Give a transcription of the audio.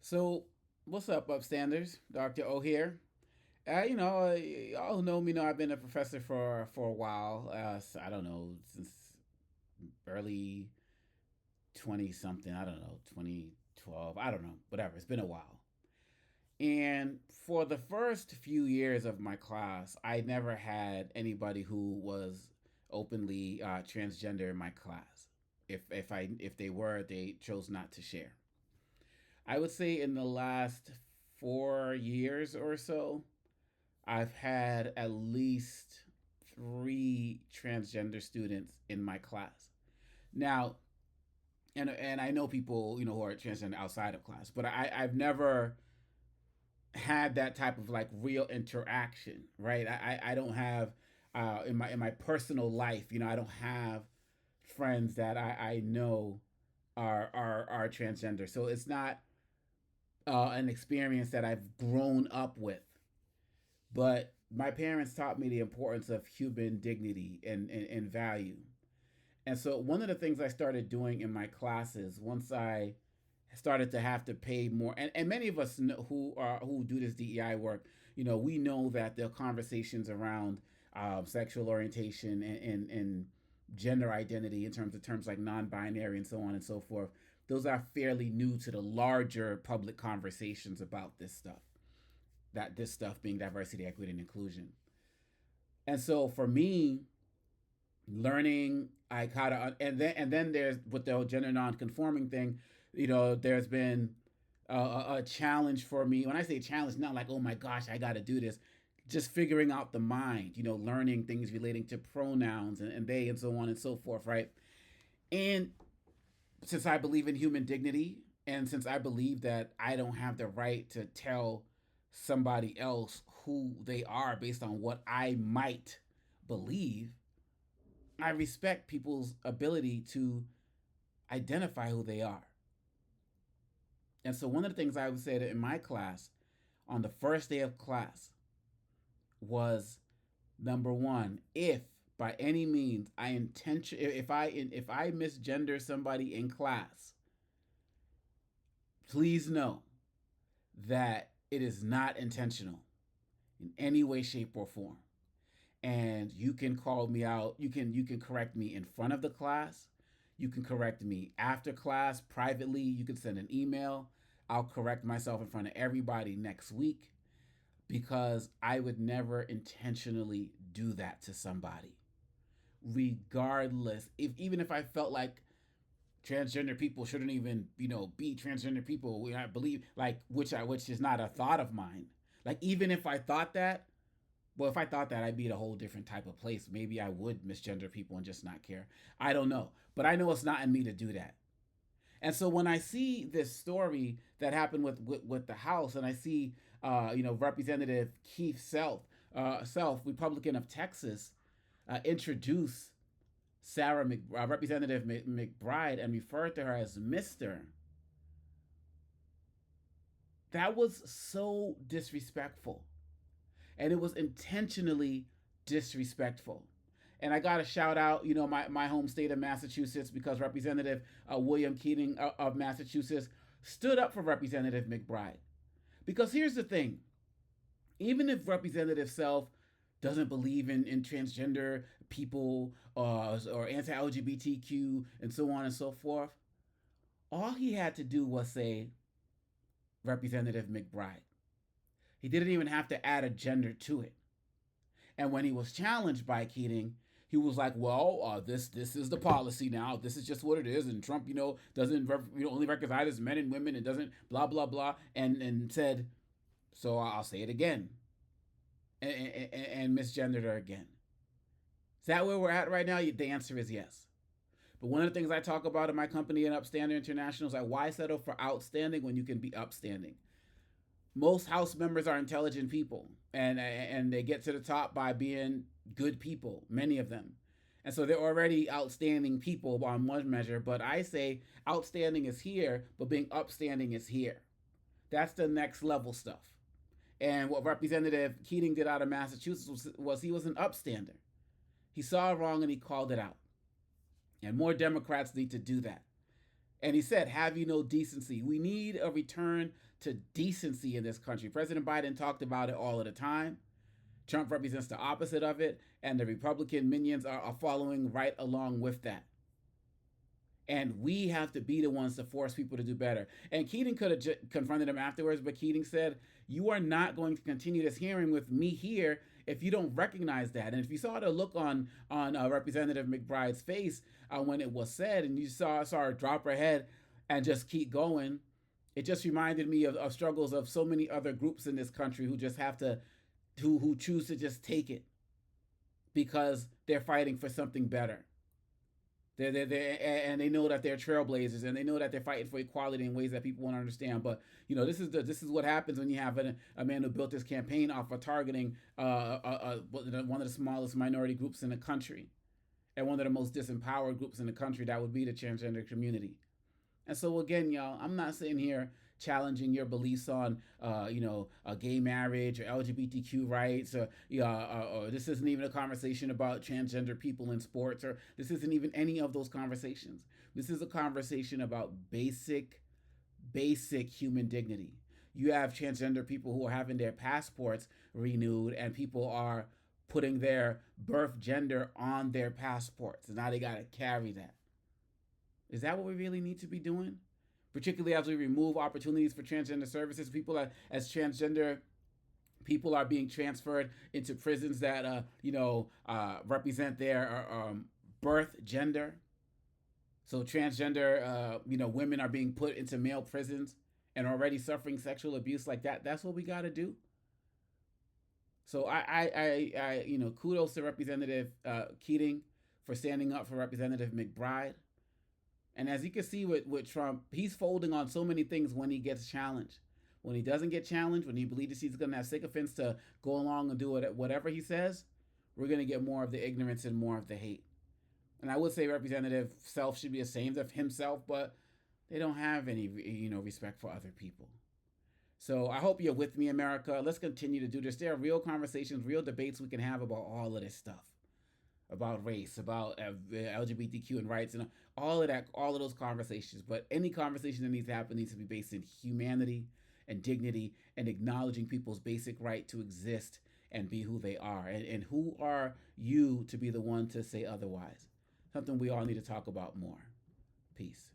So, what's up, upstanders? Dr. O here. Y'all who know me know I've been a professor for a while. I don't know, since early 20 something. I don't know, 2012. I don't know, whatever. It's been a while. And for the first few years of my class, I never had anybody who was openly transgender in my class. If they were, they chose not to share. I would say in the last 4 years or so, I've had at least three transgender students in my class. Now, and I know people who are transgender outside of class, but I've never had that type of like real interaction, right? I don't have in my personal life, I don't have friends that I know are transgender, so it's not an experience that I've grown up with. But my parents taught me the importance of human dignity and value. And so one of the things I started doing in my classes, once I started to have to pay more, and many of us know, who do this DEI work, we know that the conversations around sexual orientation and gender identity in terms of terms like non-binary and so on and so forth, those are fairly new to the larger public conversations about this stuff. That this stuff being diversity, equity, and inclusion. And so for me, learning I kind of and then there's with the whole gender non-conforming thing, there's been a challenge for me. When I say challenge, not like, oh my gosh, I got to do this. Just figuring out the mind, learning things relating to pronouns and they and so on and so forth, right? And since I believe in human dignity, and since I believe that I don't have the right to tell somebody else who they are based on what I might believe, I respect people's ability to identify who they are. And so, one of the things I would say that in my class on the first day of class was, number one, if by any means I intention if I misgender somebody in class, please know that it is not intentional in any way, shape, or form. And you can call me out. You can correct me in front of the class. You can correct me after class privately. You can send an email. I'll correct myself in front of everybody next week, because I would never intentionally do that to somebody, regardless. If even if I felt like transgender people shouldn't even be transgender people, I believe, like, which is not a thought of mine. Like, even if I thought that, well, if I thought that, I'd be in a whole different type of place. Maybe I would misgender people and just not care. I don't know, but I know it's not in me to do that. And so when I see this story that happened with the House, and I see Representative Keith Self, Republican of Texas, introduce Representative McBride, and refer to her as Mister, that was so disrespectful, and it was intentionally disrespectful. And I got to shout out, my home state of Massachusetts, because Representative William Keating of Massachusetts stood up for Representative McBride. Because here's the thing: even if Representative Self doesn't believe in transgender people, or anti LGBTQ and so on and so forth, all he had to do was say Representative McBride. He didn't even have to add a gender to it. And when he was challenged by Keating, he was like, "Well, this is the policy now. This is just what it is." And Trump, doesn't only recognize men and women, and doesn't blah blah blah, and said, "So I'll say it again," and misgendered her again. Is that where we're at right now? The answer is yes. But one of the things I talk about in my company in Upstander International is like, why settle for outstanding when you can be upstanding? Most House members are intelligent people, and they get to the top by being good people, many of them. And so they're already outstanding people on one measure, but I say outstanding is here, but being upstanding is here. That's the next level stuff. And what Representative Keating did out of Massachusetts was he was an upstander. He saw it wrong and he called it out. And more Democrats need to do that. And he said, have you no decency? We need a return to decency in this country. President Biden talked about it all of the time. Trump represents the opposite of it, and the Republican minions are following right along with that. And we have to be the ones to force people to do better. And Keating could have confronted him afterwards, but Keating said, you are not going to continue this hearing with me here if you don't recognize that. And if you saw the look on Representative McBride's face when it was said, and you saw her drop her head and just keep going, it just reminded me of struggles of so many other groups in this country who just have to, who choose to just take it because they're fighting for something better. And they know that they're trailblazers, and they know that they're fighting for equality in ways that people won't understand. But this is what happens when you have a man who built this campaign off of targeting one of the smallest minority groups in the country, and one of the most disempowered groups in the country. That would be the transgender community. And so again, y'all, I'm not sitting here challenging your beliefs on, gay marriage or LGBTQ rights, or this isn't even a conversation about transgender people in sports, or this isn't even any of those conversations. This is a conversation about basic human dignity. You have transgender people who are having their passports renewed, and people are putting their birth gender on their passports, and now they got to carry that. Is that what we really need to be doing? Particularly as we remove opportunities for transgender services, people as transgender people are being transferred into prisons that represent their birth gender. So transgender women are being put into male prisons and already suffering sexual abuse like that. That's what we got to do. So I kudos to Representative Keating for standing up for Representative McBride. And as you can see with Trump, he's folding on so many things when he gets challenged. When he doesn't get challenged, when he believes he's going to have sycophants to go along and do whatever he says, we're going to get more of the ignorance and more of the hate. And I would say Representative Self should be ashamed of himself, but they don't have any respect for other people. So I hope you're with me, America. Let's continue to do this. There are real conversations, real debates we can have about all of this stuff. About race, about LGBTQ and rights, and all of that, all of those conversations. But any conversation that needs to happen needs to be based in humanity and dignity and acknowledging people's basic right to exist and be who they are. And who are you to be the one to say otherwise? Something we all need to talk about more. Peace.